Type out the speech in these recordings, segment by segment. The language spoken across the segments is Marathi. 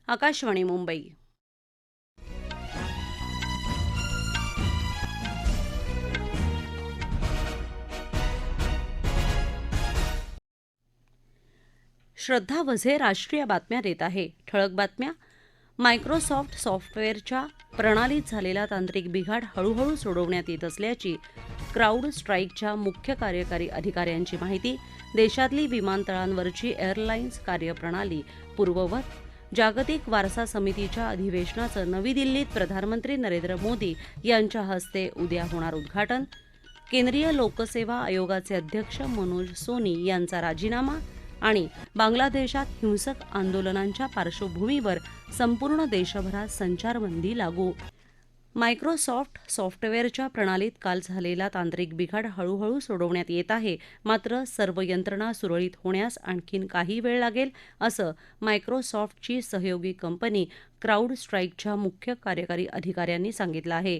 आकाशवाणी मुंबई. श्रद्धा वझे राष्ट्रीय बातम्या देत आहे. ठळक बातम्या. मायक्रोसॉफ्ट सॉफ्टवेअरच्या प्रणालीत झालेला तांत्रिक बिघाड हळूहळू सोडवण्यात येत असल्याची क्राऊड स्ट्राईकच्या मुख्य कार्यकारी अधिकाऱ्यांची माहिती. देशातली विमानतळांवरची एअरलाईन्स कार्यप्रणाली पूर्ववत. जागतिक वारसा समितीच्या अधिवेशनाचं नवी दिल्लीत प्रधानमंत्री नरेंद्र मोदी यांच्या हस्ते उद्या होणार उद्घाटन. केंद्रीय लोकसेवा आयोगाचे अध्यक्ष मनोज सोनी यांचा राजीनामा. आणि बांगलादेशात हिंसक आंदोलनांच्या पार्श्वभूमीवर संपूर्ण देशभरात संचारबंदी लागू. मायक्रोसॉफ्ट सॉफ्टवेअरच्या प्रणालीत काल झालेला तांत्रिक बिघाड हळूहळू सोडवण्यात येत आहे. मात्र सर्व यंत्रणा सुरळीत होण्यास आणखीन काही वेळ लागेल, असं मायक्रोसॉफ्टची सहयोगी कंपनी क्राऊड स्ट्राईकच्या मुख्य कार्यकारी अधिकाऱ्यांनी सांगितलं आहे.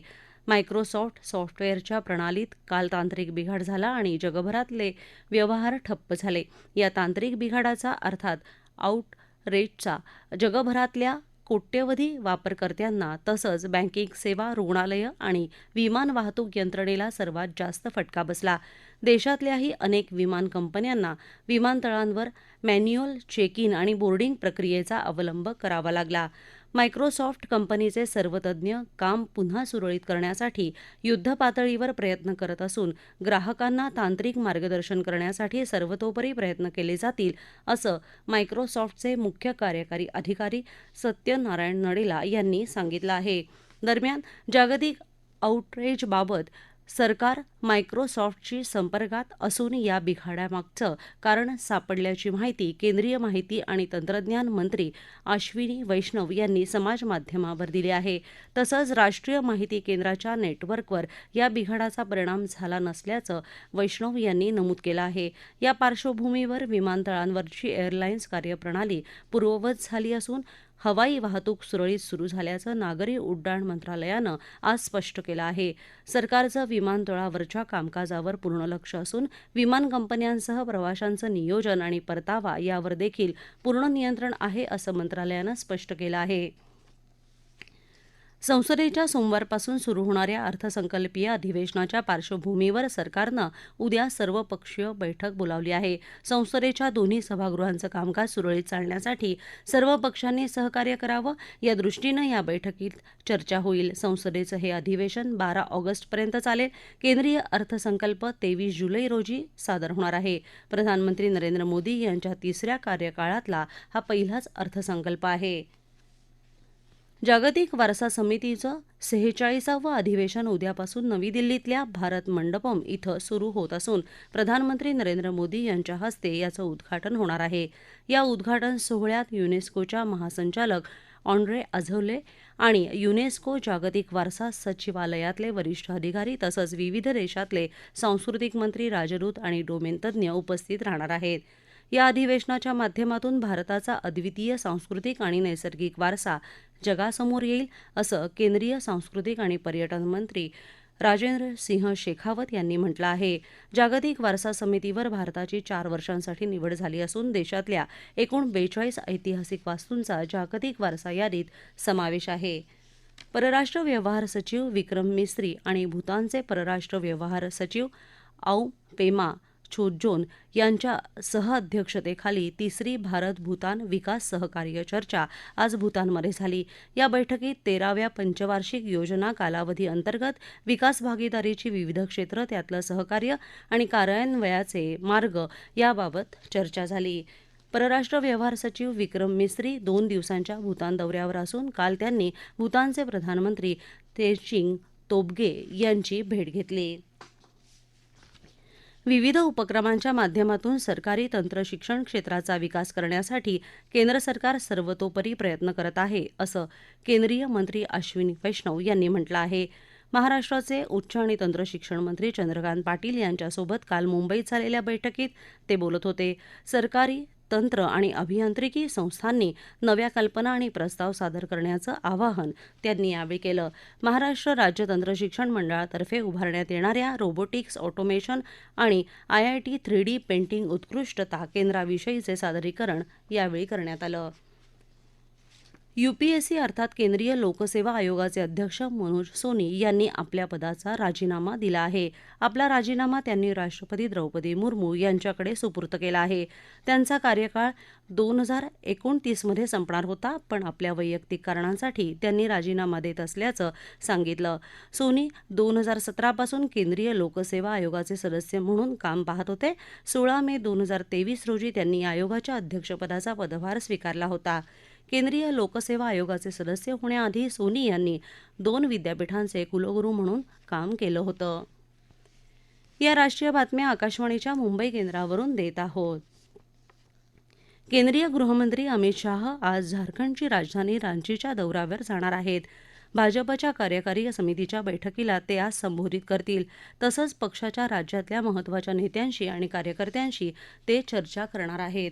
मायक्रोसॉफ्ट सॉफ्टवेअरच्या प्रणालीत काल तांत्रिक बिघाड झाला आणि जगभरातले व्यवहार ठप्प झाले. या तांत्रिक बिघाडाचा अर्थात आउटरेजचा जगभरातल्या कोट्यवधी वापरकर्त्यांना तसंच बँकिंग सेवा, रुग्णालयं आणि विमान वाहतूक यंत्रणेला सर्वात जास्त फटका बसला. देशातल्याही अनेक विमान कंपन्यांना विमानतळांवर मॅन्युअल चेक इन आणि बोर्डिंग प्रक्रियेचा अवलंब करावा लागला. मायक्रोसॉफ्ट कंपनीचे सर्व तज्ज्ञ काम पुन्हा सुरळीत करण्यासाठी युद्धपातळीवर प्रयत्न करत असून ग्राहकांना तांत्रिक मार्गदर्शन करण्यासाठी सर्वतोपरी प्रयत्न केले जातील, असं मायक्रोसॉफ्टचे मुख्य कार्यकारी अधिकारी सत्यनारायण नडेला यांनी सांगितलं आहे. दरम्यान, जागतिक आउटरेजबाबत सरकार मायक्रोसॉफ्टशी संपर्कात असून या बिघाडामागचं कारण सापडल्याची माहिती केंद्रीय माहिती आणि तंत्रज्ञान मंत्री अश्विनी वैष्णव यांनी समाजमाध्यमावर दिली आहे. तसंच राष्ट्रीय माहिती केंद्राच्या नेटवर्कवर या बिघाडाचा परिणाम झाला नसल्याचं वैष्णव यांनी नमूद केलं आहे. या पार्श्वभूमीवर विमानतळांवरची एअरलाईन्स कार्यप्रणाली पूर्ववत झाली असून हवाई वाहतूक सुरळीत सुरू झाल्याचं नागरी उड्डाण मंत्रालयानं आज स्पष्ट केलं आहे. सरकारचं विमानतळावरच्या कामकाजावर पूर्ण लक्ष असून विमान कंपन्यांसह प्रवाशांचं नियोजन आणि परतावा यावर देखील पूर्ण नियंत्रण आहे, असं मंत्रालयानं स्पष्ट केलं आहे. संसदेच्या सोमवारपासून सुरू होणाऱ्या अर्थसंकल्पीय अधिवेशनाच्या पार्श्वभूमीवर सरकारनं उद्या सर्वपक्षीय बैठक बोलावली आहे. संसदेच्या दोन्ही सभागृहांचं कामकाज सुरळीत चालण्यासाठी सर्व पक्षांनी सहकार्य करावं, या दृष्टीनं या बैठकीत चर्चा होईल. संसदेचं हे अधिवेशन 12 ऑगस्टपर्यंत चालेल. केंद्रीय अर्थसंकल्प 23 जुलै रोजी सादर होणार आहे. प्रधानमंत्री नरेंद्र मोदी यांच्या तिसऱ्या कार्यकाळातला हा पहिलाच अर्थसंकल्प आहे. जागतिक वारसा समितीचं 46वं अधिवेशन उद्यापासून नवी दिल्लीतल्या भारत मंडपम इथं सुरू होत असून प्रधानमंत्री नरेंद्र मोदी यांच्या हस्ते याचं उद्घाटन होणार आहे. या उद्घाटन सोहळ्यात युनेस्कोच्या महासंचालक ऑड्रे अझौले आणि युनेस्को जागतिक वारसा सचिवालयातले वरिष्ठ अधिकारी तसंच विविध देशातले सांस्कृतिक मंत्री, राजदूत आणि डोमेन तज्ज्ञ उपस्थित राहणार आहेत. या अधिवेशनाच्या माध्यमातून भारताचा अद्वितीय सांस्कृतिक आणि नैसर्गिक वारसा जगासमोर येईल, असं केंद्रीय सांस्कृतिक आणि पर्यटन मंत्री राजेंद्र सिंह शेखावत यांनी म्हटलं आहे. जागतिक वारसा समितीवर भारताची 4 वर्षांसाठी निवड झाली असून देशातल्या एकूण 42 ऐतिहासिक वास्तूंचा जागतिक वारसा यादीत समावेश आहे. परराष्ट्र व्यवहार सचिव विक्रम मिस्री आणि भूतानचे परराष्ट्र व्यवहार सचिव आऊ पेमा छोजोन यांच्या सहअध्यक्षतेखाली तिसरी भारत भूतान विकास सहकार्य चर्चा आज भूतानमध्ये झाली. या बैठकीत 13व्या पंचवार्षिक योजना कालावधी अंतर्गत विकास भागीदारीची विविध क्षेत्र, त्यातलं सहकार्य आणि कार्यान्वयाचे मार्ग याबाबत चर्चा झाली. परराष्ट्र व्यवहार सचिव विक्रम मिस्री 2 दिवसांच्या भूतान दौऱ्यावर असून काल त्यांनी भूतानचे प्रधानमंत्री तेचिंग तोबगे यांची भेट घेतली. विविध उपक्रमांच्या माध्यमातून सरकारी तंत्रशिक्षण क्षेत्राचा विकास करण्यासाठी केंद्र सरकार सर्वतोपरी प्रयत्न करत आहे, असं केंद्रीय मंत्री अश्विनी वैष्णव यांनी म्हटलं आहे. महाराष्ट्राचे उच्च आणि तंत्रशिक्षण मंत्री चंद्रकांत पाटील यांच्यासोबत काल मुंबईत झालेल्या बैठकीत ते बोलत होते. सरकारी तंत्र आणि अभियांत्रिकी संस्थांनी नव्या कल्पना आणि प्रस्ताव सादर करण्याचं आवाहन त्यांनी यावेळी केलं. महाराष्ट्र राज्य तंत्रशिक्षण मंडळातर्फे उभारण्यात येणाऱ्या रोबोटिक्स, ऑटोमेशन आणि IIT 3D पेंटिंग उत्कृष्टता केंद्राविषयीचे सादरीकरण यावेळी करण्यात आलं. यूपीएससी अर्थात केंद्रीय लोकसेवा आयोगाचे अध्यक्ष मनोज सोनी यांनी आपल्या पदाचा राजीनामा दिला आहे. आपला राजीनामा त्यांनी राष्ट्रपती द्रौपदी मुर्मू यांच्याकडे सुपूर्द केला आहे. त्यांचा कार्यकाळ 2029 मध्ये संपणार होता, पण आपल्या वैयक्तिक कारणांसाठी त्यांनी राजीनामा देत असल्याचं सांगितलं. सोनी 2017 पासून केंद्रीय लोकसेवा आयोगाचे सदस्य म्हणून काम पाहत होते. 16 मे 2023 रोजी त्यांनी आयोगाच्या अध्यक्षपदाचा पदभार स्वीकारला होता. केंद्रीय लोकसेवा आयोगाचे सदस्य होण्याआधी सोनी यांनी 2 विद्यापीठांचे कुलगुरू म्हणून काम केलं होतं. या राष्ट्रीय बातम्या आकाशवाणीच्या मुंबई केंद्रावरून देत आहोत. केंद्रीय गृहमंत्री अमित शाह आज झारखंडची राजधानी रांचीच्या दौऱ्यावर जाणार आहेत. भाजपच्या कार्यकारी समितीच्या बैठकीला ते आज संबोधित करतील. तसंच पक्षाच्या राज्यातल्या महत्त्वाच्या नेत्यांशी आणि कार्यकर्त्यांशी ते चर्चा करणार आहेत.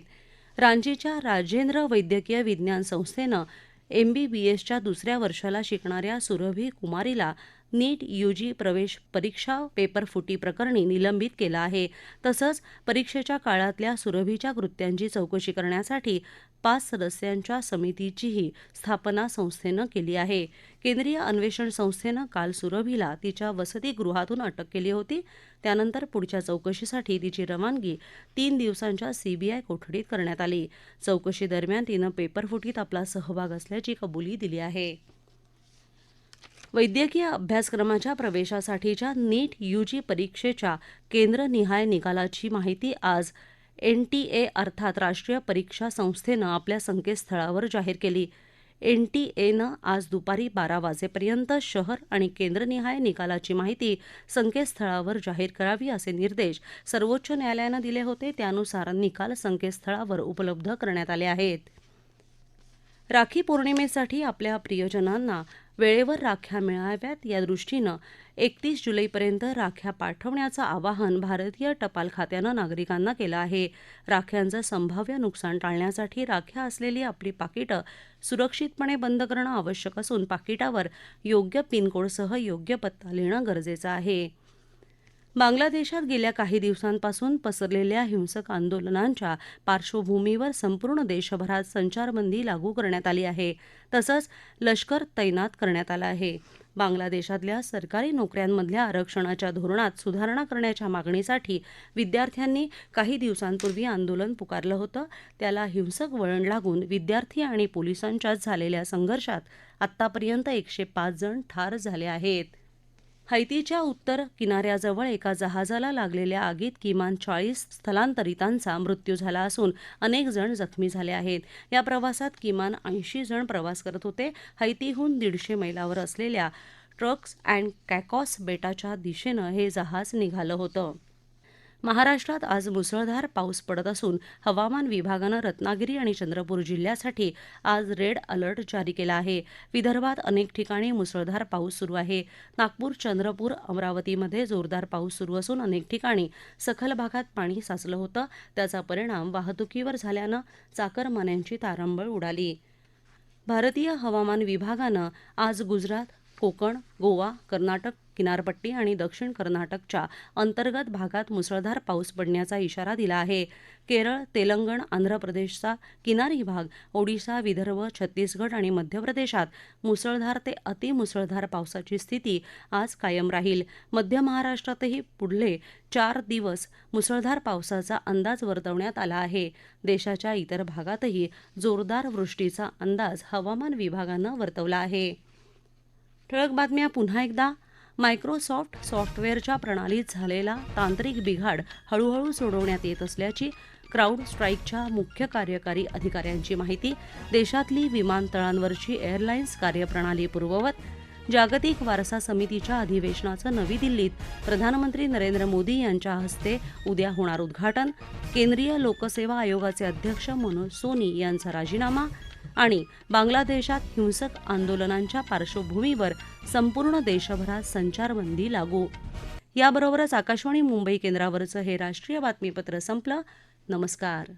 रांचीच्या राजेंद्र वैद्यकीय विज्ञान संस्थेनं MBBSच्या दुसऱ्या वर्षाला शिकणाऱ्या सुरभी कुमारीला नीट यूजी प्रवेश परीक्षा पेपरफुटी प्रकरणी निलंबित केलं आहे. तसंच परीक्षेच्या काळातल्या सुरभीच्या कृत्यांची चौकशी करण्यासाठी 5 सदस्यांच्या समितीचीही स्थापना संस्थेनं केली आहे. केंद्रीय अन्वेषण संस्थेनं काल सुरभीला तिच्या वसतिगृहातून अटक केली होती. त्यानंतर पुढच्या चौकशीसाठी तिची रवानगी 3 दिवसांच्या CBI कोठडीत करण्यात आली. चौकशीदरम्यान तिनं पेपरफुटीत आपला सहभाग असल्याची कबुली दिली आहे. वैद्यकीय अभ्यासक्रमाच्या प्रवेशासाठीच्या नीट यूजी परीक्षेच्या केंद्रनिहाय निकालाची माहिती आज NTA अर्थात राष्ट्रीय परीक्षा संस्थेनं आपल्या संकेतस्थळावर जाहीर केली. NTAनं आज दुपारी 12 वाजेपर्यंत शहर आणि केंद्रनिहाय निकालाची माहिती संकेतस्थळावर जाहीर करावी असे निर्देश सर्वोच्च न्यायालयानं दिले होते. त्यानुसार निकाल संकेतस्थळावर उपलब्ध करण्यात आले आहेत. राखी पौर्णिमेसाठी आपल्या प्रियजनांना वेळेवर राख्या मिळाव्यात या दृष्टीनं 31 जुलैपर्यंत राख्या पाठवण्याचं आवाहन भारतीय टपाल खात्यानं नागरिकांना केलं आहे. राख्यांचं संभाव्य नुकसान टाळण्यासाठी राख्या असलेली आपली पाकिटं सुरक्षितपणे बंद करणं आवश्यक असून पाकिटावर योग्य पिनकोडसह योग्य पत्ता लिहिणं गरजेचं आहे. बांगलादेशात गेल्या काही दिवसांपासून पसरलेल्या हिंसक आंदोलनांच्या पार्श्वभूमीवर संपूर्ण देशभरात संचारबंदी लागू करण्यात आली आहे. तसंच लष्कर तैनात करण्यात आलं आहे. बांगलादेशातल्या सरकारी नोकऱ्यांमधल्या आरक्षणाच्या धोरणात सुधारणा करण्याच्या मागणीसाठी विद्यार्थ्यांनी काही दिवसांपूर्वी आंदोलन पुकारलं होतं. त्याला हिंसक वळण लागून विद्यार्थी आणि पोलिसांच्यात झालेल्या संघर्षात आत्तापर्यंत 105 जण ठार झाले आहेत. हैतीच्या उत्तर किनाऱ्याजवळ एका जहाजाला लागलेल्या आगीत किमान 40 स्थलांतरितांचा मृत्यू झाला असून अनेक जण जखमी झाले आहेत. या प्रवासात किमान 80 जण प्रवास करत होते. हैतीहून 150 मैलावर असलेल्या ट्रक्स अँड कॅकॉस बेटाच्या दिशेनं हे जहाज निघालं होतं. महाराष्ट्रात आज मुसळधार पाऊस पडत असून हवामान विभागानं रत्नागिरी आणि चंद्रपूर जिल्ह्यासाठी आज रेड अलर्ट जारी केला आहे. विदर्भात अनेक ठिकाणी मुसळधार पाऊस सुरू आहे. नागपूर, चंद्रपूर, अमरावतीमध्ये जोरदार पाऊस सुरू असून अनेक ठिकाणी सखल भागात पाणी साचलं होतं. त्याचा परिणाम वाहतुकीवर झाल्यानं चाकरमान्यांची तारंबळ उडाली. भारतीय हवामान विभागानं आज गुजरात, कोकण, गोवा, कर्नाटक किनारपट्टी आणि दक्षिण कर्नाटकच्या अंतर्गत भागात मुसळधार पाऊस पडण्याचा इशारा दिला आहे. केरळ, तेलंगण, आंध्र प्रदेशचा किनारी भाग, ओडिशा, विदर्भ, छत्तीसगड आणि मध्य प्रदेशात मुसळधार ते अतिमुसळधार पावसाची स्थिती आज कायम राहील. मध्य महाराष्ट्रातही पुढले 4 दिवस मुसळधार पावसाचा अंदाज वर्तवण्यात आला आहे. देशाच्या इतर भागातही जोरदार वृष्टीचा अंदाज हवामान विभागानं वर्तवला आहे. ठळक बातम्या पुन्हा एकदा. मायक्रोसॉफ्ट सॉफ्टवेअरच्या प्रणालीत झालेला तांत्रिक बिघाड हळूहळू सोडवण्यात येत असल्याची क्राऊड स्ट्राईकच्या मुख्य कार्यकारी अधिकाऱ्यांची माहिती. देशातली विमानतळांवरची एअरलाईन्स कार्यप्रणाली पूर्ववत. जागतिक वारसा समितीच्या अधिवेशनाचं नवी दिल्लीत प्रधानमंत्री नरेंद्र मोदी यांच्या हस्ते उद्या होणार उद्घाटन. केंद्रीय लोकसेवा आयोगाचे अध्यक्ष मनोज सोनी यांचा राजीनामा. आणि बांगलादेशात हिंसक आंदोलनांच्या पार्श्वभूमीवर संपूर्ण देशभरात संचारबंदी लागू. याबरोबरच आकाशवाणी मुंबई केंद्रावरचं हे राष्ट्रीय बातमीपत्र संपलं. नमस्कार.